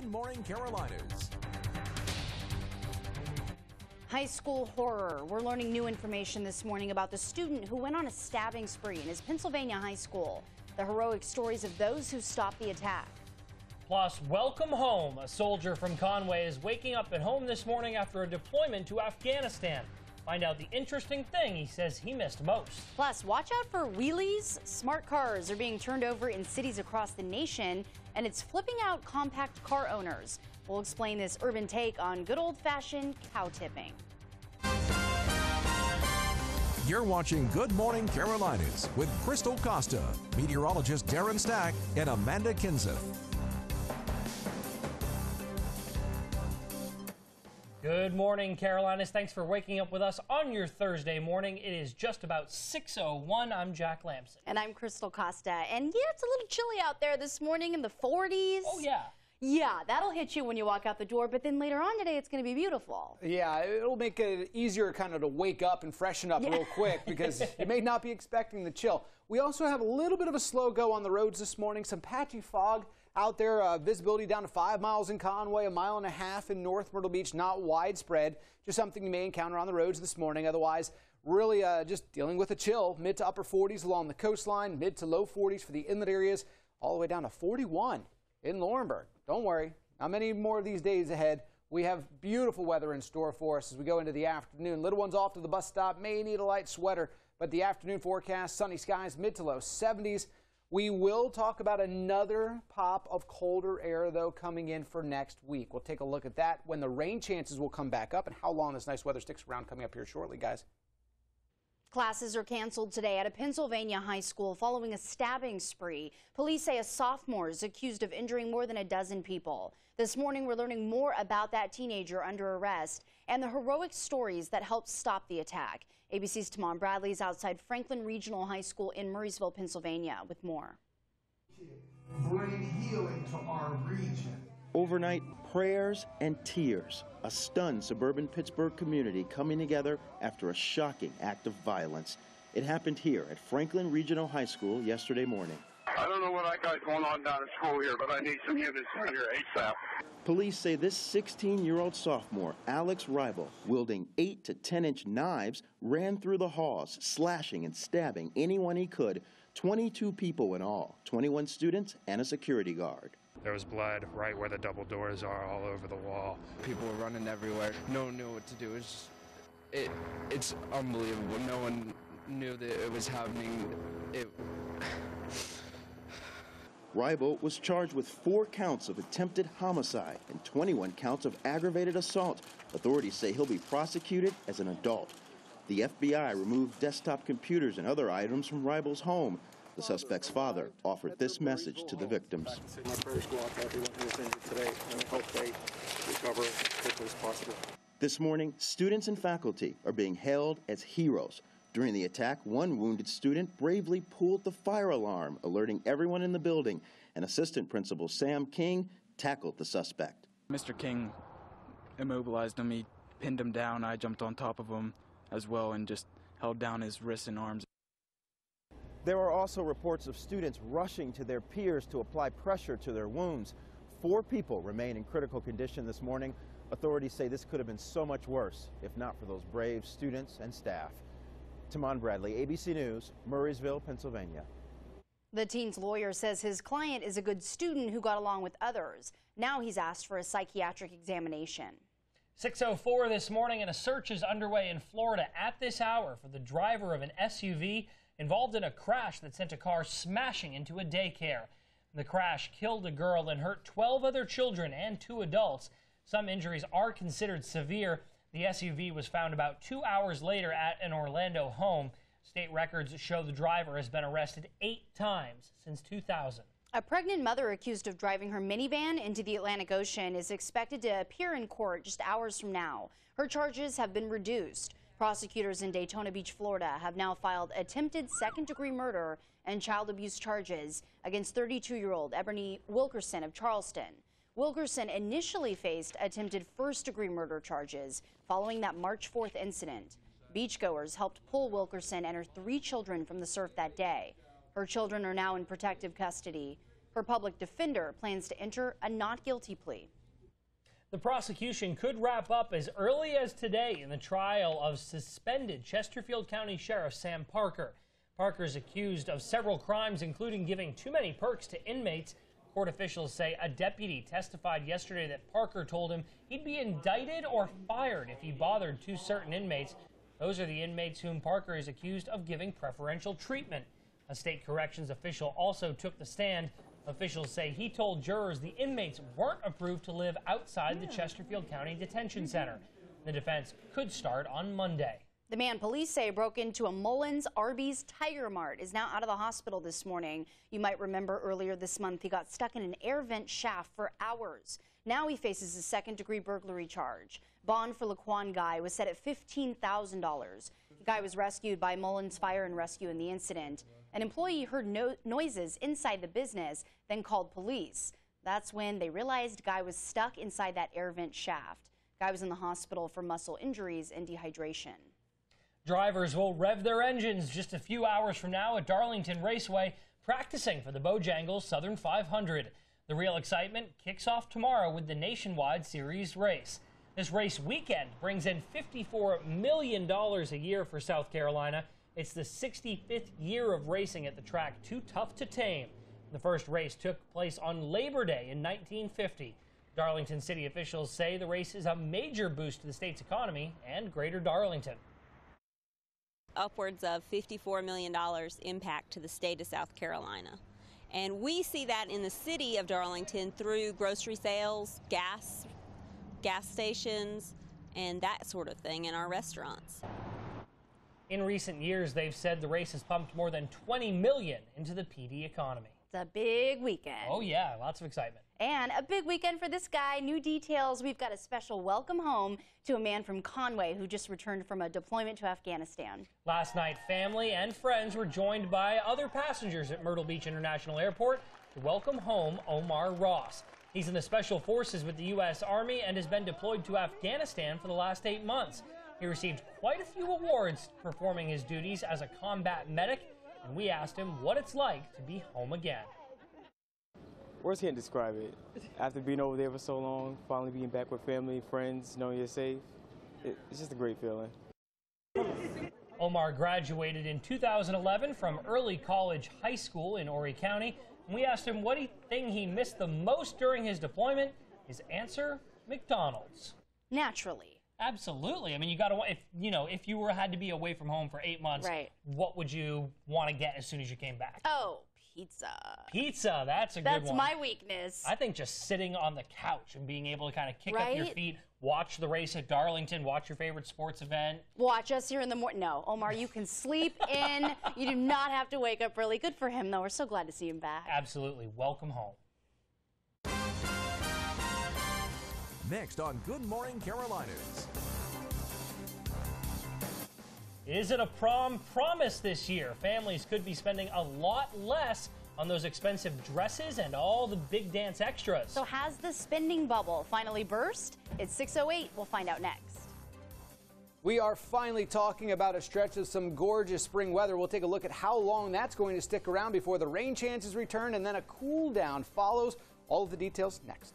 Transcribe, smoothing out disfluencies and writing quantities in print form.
Good Morning Carolinas. High school horror. We're learning new information this morning about the student who went on a stabbing spree in his Pennsylvania high school. The heroic stories of those who stopped the attack. Plus, welcome home. A soldier from Conway is waking up at home this morning after a deployment to Afghanistan. Find out the interesting thing he says he missed most. Plus, watch out for wheelies. Smart cars are being turned over in cities across the nation, and it's flipping out compact car owners. We'll explain this urban take on good old-fashioned cow tipping. You're watching Good Morning Carolinas with Crystal Costa, meteorologist Darren Stack, and Amanda Kinseth. Good morning, Carolinas. Thanks for waking up with us on your Thursday morning. It is just about 6:01. I'm Jack Lamson. And I'm Crystal Costa. And yeah, it's a little chilly out there this morning in the 40s. Oh, yeah. Yeah, that'll hit you when you walk out the door, but then later on today, it's going to be beautiful. Yeah, it'll make it easier kind of to wake up and freshen up real quick because you may not be expecting the chill. We also have a little bit of a slow go on the roads this morning, some patchy fog out there, visibility down to 5 miles in Conway, 1.5 miles in North Myrtle Beach, not widespread, just something you may encounter on the roads this morning. Otherwise, really just dealing with a chill, mid to upper 40s along the coastline, mid to low 40s for the inlet areas, all the way down to 41 in Laurinburg. Don't worry, not many more of these days ahead. We have beautiful weather in store for us as we go into the afternoon. Little ones off to the bus stop may need a light sweater, but the afternoon forecast, sunny skies, mid to low 70s. We will talk about another pop of colder air, though, coming in for next week. We'll take a look at that when the rain chances will come back up and how long this nice weather sticks around coming up here shortly, guys. Classes are canceled today at a Pennsylvania high school following a stabbing spree. Police say a sophomore is accused of injuring more than a dozen people. This morning, we're learning more about that teenager under arrest and the heroic stories that helped stop the attack. ABC's Tamon Bradley is outside Franklin Regional High School in Murrysville, Pennsylvania, with more. Bring healing to our region. Overnight, prayers and tears. A stunned suburban Pittsburgh community coming together after a shocking act of violence. It happened here at Franklin Regional High School yesterday morning. I don't know what I got going on down at school here, but I need some units down here ASAP. Police say this 16-year-old sophomore, Alex Rival, wielding 8 to 10-inch knives, ran through the halls, slashing and stabbing anyone he could. 22 people in all, 21 students and a security guard. There was blood right where the double doors are all over the wall. People were running everywhere. No one knew what to do. It's unbelievable. No one knew that it was happening. Rival was charged with 4 counts of attempted homicide and 21 counts of aggravated assault. Authorities say he'll be prosecuted as an adult. The FBI removed desktop computers and other items from Rival's home. The suspect's father offered this message to the victims. My prayers go out to everyone who was injured today, and I hope they recover as quickly as possible. This morning, students and faculty are being hailed as heroes. During the attack, one wounded student bravely pulled the fire alarm, alerting everyone in the building, and Assistant Principal Sam King tackled the suspect. Mr. King immobilized him. He pinned him down. I jumped on top of him as well and just held down his wrists and arms. There are also reports of students rushing to their peers to apply pressure to their wounds. 4 people remain in critical condition this morning. Authorities say this could have been so much worse if not for those brave students and staff. Tamon Bradley, ABC News, Murrysville, Pennsylvania. The teen's lawyer says his client is a good student who got along with others. Now he's asked for a psychiatric examination. 6:04 this morning, and a search is underway in Florida at this hour for the driver of an SUV involved in a crash that sent a car smashing into a daycare. The crash killed a girl and hurt 12 other children and 2 adults. Some injuries are considered severe. The SUV was found about 2 hours later at an Orlando home. State records show the driver has been arrested 8 times since 2000. A pregnant mother accused of driving her minivan into the Atlantic Ocean is expected to appear in court just hours from now. Her charges have been reduced. Prosecutors in Daytona Beach, Florida, have now filed attempted second-degree murder and child abuse charges against 32-year-old Ebony Wilkerson of Charleston. Wilkerson initially faced attempted first-degree murder charges following that March 4th incident. Beachgoers helped pull Wilkerson and her 3 children from the surf that day. Her children are now in protective custody. Her public defender plans to enter a not guilty plea. The prosecution could wrap up as early as today in the trial of suspended Chesterfield County Sheriff Sam Parker. Parker is accused of several crimes, including giving too many perks to inmates. Court officials say a deputy testified yesterday that Parker told him he'd be indicted or fired if he bothered two certain inmates. Those are the inmates whom Parker is accused of giving preferential treatment. A state corrections official also took the stand. Officials say he told jurors the inmates weren't approved to live outside the Chesterfield County Detention Center. The defense could start on Monday. The man police say broke into a Mullins Arby's Tiger Mart is now out of the hospital this morning. You might remember earlier this month he got stuck in an air vent shaft for hours. Now he faces a second-degree burglary charge. Bond for Laquan Guy was set at $15,000. The guy was rescued by Mullins Fire and Rescue in the incident. An employee heard noises inside the business, then called police. That's when they realized Guy was stuck inside that air vent shaft. Guy was in the hospital for muscle injuries and dehydration. Drivers will rev their engines just a few hours from now at Darlington Raceway, practicing for the Bojangles Southern 500. The real excitement kicks off tomorrow with the Nationwide Series race. This race weekend brings in $54 million a year for South Carolina. It's the 65th year of racing at the track, too tough to tame. The first race took place on Labor Day in 1950. Darlington city officials say the race is a major boost to the state's economy and greater Darlington. Upwards of $54 million impact to the state of South Carolina. And we see that in the city of Darlington through grocery sales, gas stations, and that sort of thing in our restaurants. In recent years, they've said the race has pumped more than $20 million into the PD economy. It's a big weekend. Oh, yeah, lots of excitement. And a big weekend for this guy. New details. We've got a special welcome home to a man from Conway who just returned from a deployment to Afghanistan. Last night, family and friends were joined by other passengers at Myrtle Beach International Airport to welcome home Omar Ross. He's in the Special Forces with the U.S. Army and has been deployed to Afghanistan for the last 8 months. He received quite a few awards performing his duties as a combat medic, and we asked him what it's like to be home again. Words can't describe it. After being over there for so long, finally being back with family, friends, knowing you're safe, it's just a great feeling. Omar graduated in 2011 from Early College High School in Horry County. And we asked him what thing he missed the most during his deployment. His answer, McDonald's. Naturally. Absolutely. I mean, if you had to be away from home for 8 months, right, what would you want to get as soon as you came back? Oh, pizza. Pizza, that's a good one. That's my weakness. I think just sitting on the couch and being able to kind of kick right? up your feet, watch the race at Darlington, watch your favorite sports event. Watch us here in the morning. No, Omar, you can sleep in. You do not have to wake up early. Good for him, though. We're so glad to see him back. Absolutely. Welcome home. Next on Good Morning Carolinas. Is it a prom promise this year? Families could be spending a lot less on those expensive dresses and all the big dance extras. So has the spending bubble finally burst? It's 6:08. We'll find out next. We are finally talking about a stretch of some gorgeous spring weather. We'll take a look at how long that's going to stick around before the rain chances return and then a cool down follows. All of the details next.